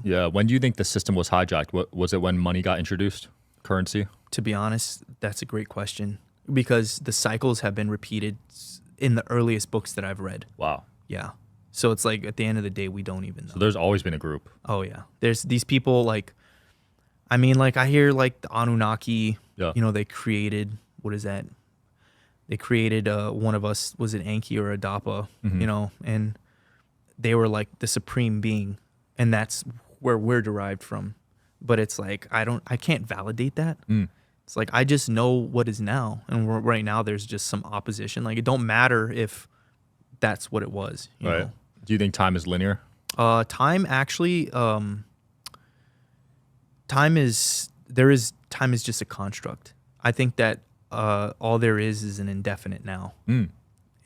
you. Yeah. When do you think the system was hijacked? What was it when money got introduced? Currency? To be honest, that's a great question because the cycles have been repeated in the earliest books that I've read. Wow. Yeah. So it's like at the end of the day, we don't even know. So there's always been a group. Oh yeah. There's these people like, I mean, like I hear like the Anunnaki, Yeah. you know, they created, what is that? They created one of us, was it Enki or Adapa, you know, and they were like the supreme being, and that's where we're derived from. But it's like, I can't validate that. It's like, I just know what is now. And right now there's just some opposition. Like it don't matter if that's what it was. You know? Do you think time is linear? Time actually, time is just a construct. I think that all there is an indefinite now.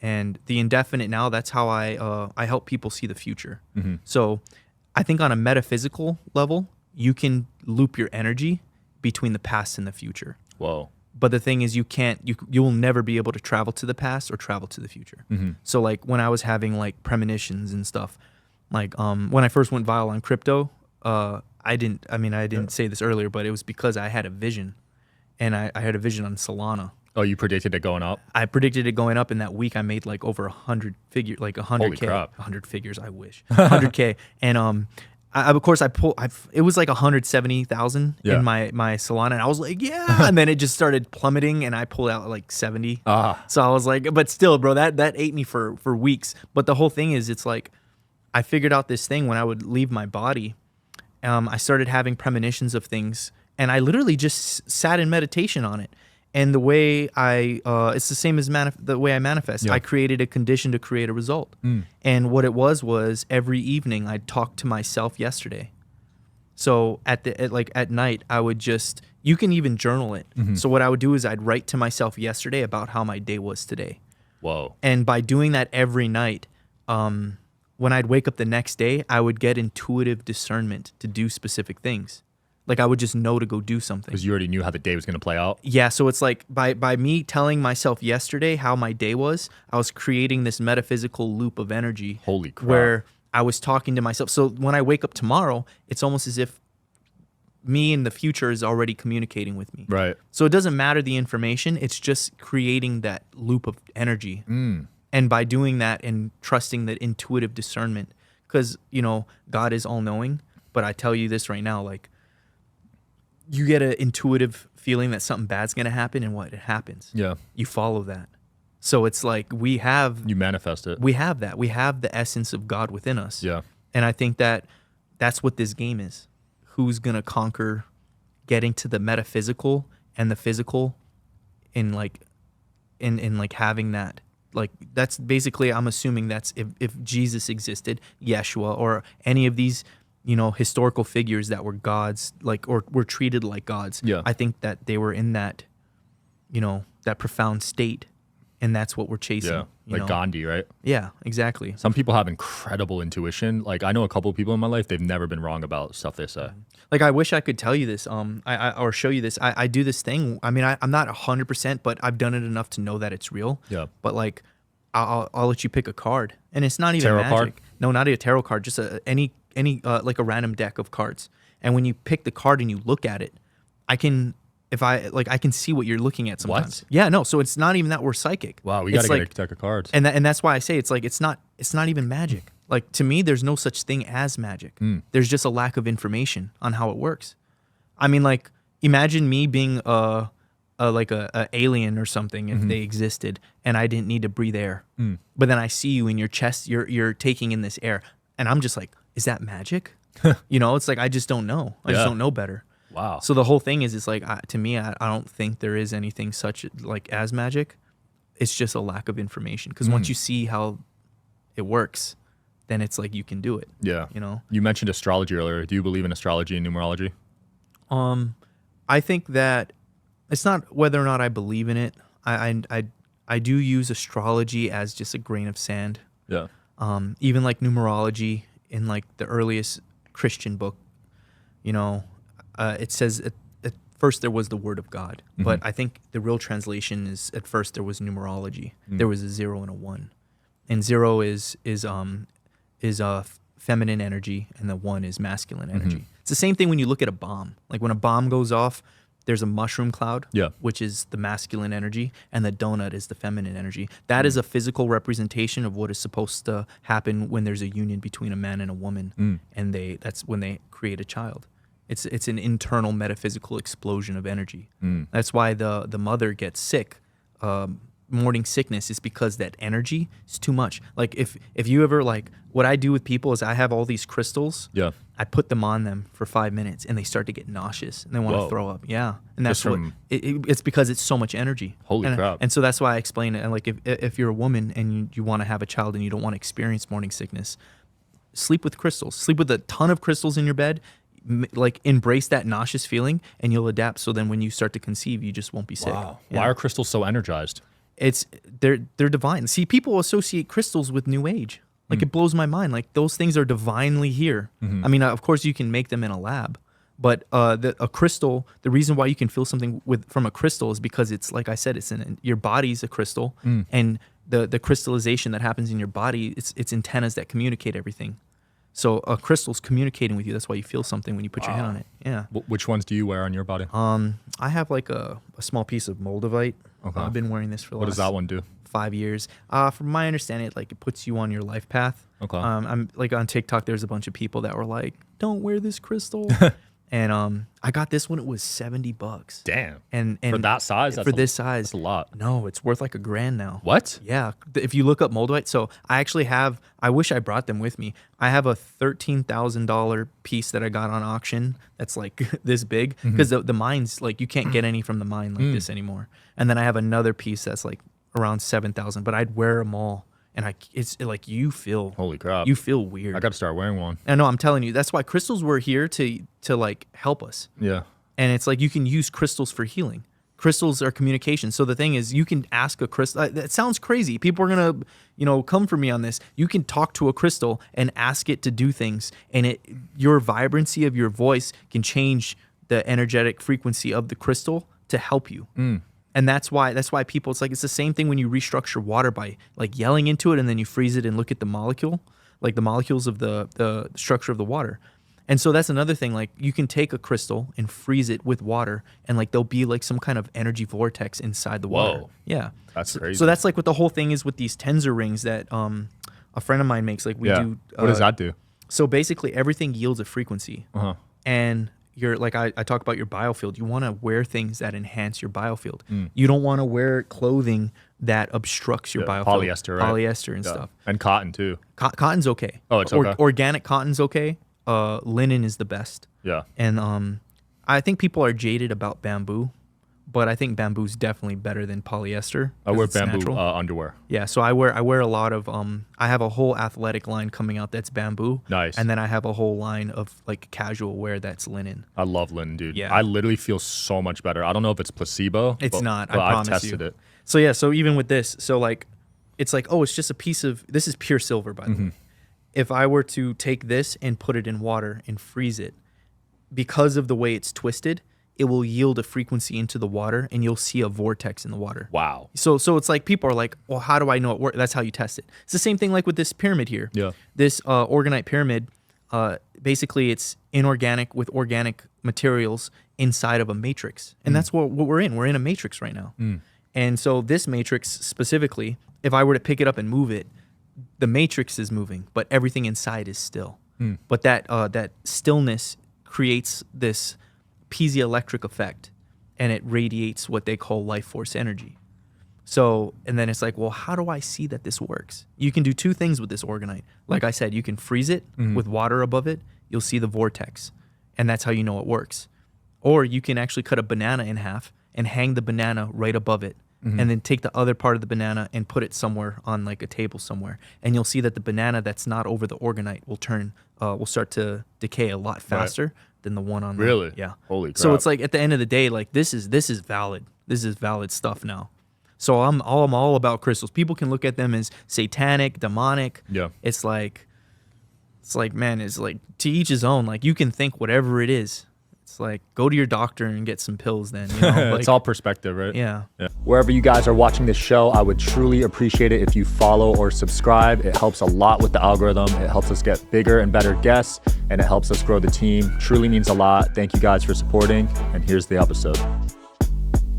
And the indefinite now, that's how I help people see the future. So I think on a metaphysical level, you can loop your energy between the past and the future. Whoa. But the thing is, you will never be able to travel to the past or travel to the future. So like when I was having like premonitions and stuff, like when I first went viral on crypto, I didn't say this earlier, but it was because I had a vision, and I had a vision on Solana. Oh, you predicted it going up? I predicted it going up. In that week, I made like over 100 figures, like 100K. Holy crap. 100 figures, I wish. 100K. And it was like 170,000 in my Solana, and I was like, yeah. And then it just started plummeting, and I pulled out like 70. So I was like, but still, bro, that ate me for weeks. But the whole thing is, it's like, I figured out this thing when I would leave my body. I started having premonitions of things, and I literally just sat in meditation on it. And the way it's the same as the way I manifest. I created a condition to create a result. And what it was every evening I'd talk to myself yesterday. So at night I would you can even journal it. So what I would do is I'd write to myself yesterday about how my day was today. Whoa. And by doing that every night, when I'd wake up the next day, I would get intuitive discernment to do specific things. Like I would just know to go do something. Because you already knew how the day was going to play out? Yeah, so it's like by me telling myself yesterday how my day was, I was creating this metaphysical loop of energy. Holy crap. Where I was talking to myself. So when I wake up tomorrow, it's almost as if me in the future is already communicating with me. Right. So it doesn't matter the information, it's just creating that loop of energy. And by doing that and trusting that intuitive discernment, because, you know, God is all-knowing, but I tell you this right now, like, you get an intuitive feeling that something bad's going to happen, and what? It happens. Yeah. You follow that. So it's like you manifest it. We have that. We have the essence of God within us. Yeah. And I think that that's what this game is. Who's going to conquer getting to the metaphysical and the physical in having that. Like, that's basically, I'm assuming that's if Jesus existed, Yeshua, or any of these, you know, historical figures that were gods, like, or were treated like gods. Yeah. I think that they were in that, you know, that profound state, and that's what we're chasing. Yeah, like Gandhi, right? Yeah, exactly. Some people have incredible intuition. Like, I know a couple of people in my life, they've never been wrong about stuff they say. Like, I wish I could tell you this, or show you this. I do this thing. I mean, I'm not 100%, but I've done it enough to know that it's real. Yeah. But like, I'll let you pick a card, and it's not even tarot magic. card? No, not a tarot card. Just any like a random deck of cards. And when you pick the card and you look at it, I can see what you're looking at sometimes. What? Yeah, no. So it's not even that we're psychic. Wow, we got to It's get a deck of cards. And that's why I say it's like it's not even magic. Like, to me, there's no such thing as magic. There's just a lack of information on how it works. I mean, like, imagine me being a alien or something if they existed, and I didn't need to breathe air. But then I see you in your chest, you're taking in this air, and I'm just like, is that magic? You know, it's like, I just don't know. I just don't know better. Wow. So the whole thing is, it's like, to me, I don't think there is anything such like as magic. It's just a lack of information. Because once you see how it works, then it's like you can do it. Yeah. You know. You mentioned astrology earlier. Do you believe in astrology and numerology? I think that it's not whether or not I believe in it. I do use astrology as just a grain of sand. Yeah. Even like numerology in like the earliest Christian book, you know, it says at first there was the word of God, but I think the real translation is at first there was numerology. There was a 0 and a 1, and 0 is feminine energy and the one is masculine energy. It's the same thing when you look at a bomb. Like when a bomb goes off, there's a mushroom cloud, which is the masculine energy, and the donut is the feminine energy. That is a physical representation of what is supposed to happen when there's a union between a man and a woman, and that's when they create a child. It's an internal metaphysical explosion of energy. That's why the mother gets sick. Morning sickness is because that energy is too much. Like if you ever, like, what I do with people is I have all these crystals. I put them on them for 5 minutes and they start to get nauseous and they want to throw up. And that's it's because it's so much energy. Holy crap. And so that's why I explain it. And like if you're a woman and you want to have a child and you don't want to experience morning sickness, sleep with crystals. Sleep with a ton of crystals in your bed. Like embrace that nauseous feeling and you'll adapt. So then when you start to conceive, you just won't be sick. Why are crystals so energized? They're divine. See, people associate crystals with New Age. Like it blows my mind. Like those things are divinely here. I mean, of course you can make them in a lab, but a crystal, the reason why you can feel something from a crystal is because it's, like I said, your body's a crystal, and the crystallization that happens in your body, it's antennas that communicate everything. So a crystal's communicating with you. That's why you feel something when you put your hand on it. Yeah. Which ones do you wear on your body? I have like a small piece of Moldavite. Okay. I've been wearing this for the What last does that one do? 5 years. From my understanding, it puts you on your life path. Okay. I'm like on TikTok. There's a bunch of people that were like, "Don't wear this crystal," and I got this when it was $70. Damn. And for that size, this size, that's a lot. No, it's worth like $1,000 now. What? Yeah. If you look up Moldavite, so I actually have. I wish I brought them with me. I have a $13,000 piece that I got on auction. That's like this big because the mines, like you can't get any from the mine like this anymore. And then I have another piece that's like around 7,000, but I'd wear them all. And it's like you feel, holy crap, you feel weird. I got to start wearing one. I know, I'm telling you, that's why crystals were here to like help us. Yeah. And it's like you can use crystals for healing. Crystals are communication. So the thing is, you can ask a crystal. That sounds crazy. People are gonna, come for me on this. You can talk to a crystal and ask it to do things, and your vibrancy of your voice can change the energetic frequency of the crystal to help you. And that's why people, it's the same thing when you restructure water by like yelling into it and then you freeze it and look at the molecule, like the molecules of the structure of the water. And so that's another thing, like you can take a crystal and freeze it with water and like there'll be like some kind of energy vortex inside the water. Whoa. Yeah. That's crazy. So that's like what the whole thing is with these tensor rings that a friend of mine makes. Like we do. What does that do? So basically everything yields a frequency. And you're like I talk about your biofield. You want to wear things that enhance your biofield. You don't want to wear clothing that obstructs your biofield. Polyester, right? Polyester and stuff. And cotton too. Cotton's okay. Oh, it's okay. Organic cotton's okay. Linen is the best. Yeah. And I think people are jaded about bamboo, but I think bamboo's definitely better than polyester. I wear bamboo underwear. Yeah, so I wear a lot of I have a whole athletic line coming out that's bamboo. Nice. And then I have a whole line of like casual wear that's linen. I love linen, dude. Yeah. I literally feel so much better. I don't know if it's placebo. It's not. But I promise I've tested it. So yeah, so even with this, so like it's like, oh, it's just a piece of, this is pure silver, by the way. If I were to take this and put it in water and freeze it, because of the way it's twisted, it will yield a frequency into the water and you'll see a vortex in the water. Wow. So it's like people are like, well, how do I know it works? That's how you test it. It's the same thing like with this pyramid here. Yeah. This Organite pyramid, basically it's inorganic with organic materials inside of a matrix. And that's what we're in. We're in a matrix right now. And so this matrix specifically, if I were to pick it up and move it, the matrix is moving, but everything inside is still. But that stillness creates this piezoelectric effect, and it radiates what they call life force energy. So, and then it's like, well, how do I see that this works? You can do two things with this Organite. Like I said, you can freeze it with water above it. You'll see the vortex, and that's how you know it works. Or you can actually cut a banana in half and hang the banana right above it, and then take the other part of the banana and put it somewhere on like a table somewhere. And you'll see that the banana that's not over the Organite will start to decay a lot faster than the one on really? Yeah. Holy crap. So it's like at the end of the day, like this is valid. This is valid stuff now. So I'm all about crystals. People can look at them as satanic, demonic. Yeah. It's like, man, it's like to each his own. Like you can think whatever it is. It's like, go to your doctor and get some pills then. You know? Like, it's all perspective, right? Yeah. Wherever you guys are watching this show, I would truly appreciate it if you follow or subscribe. It helps a lot with the algorithm. It helps us get bigger and better guests, and it helps us grow the team. Truly means a lot. Thank you guys for supporting, and here's the episode.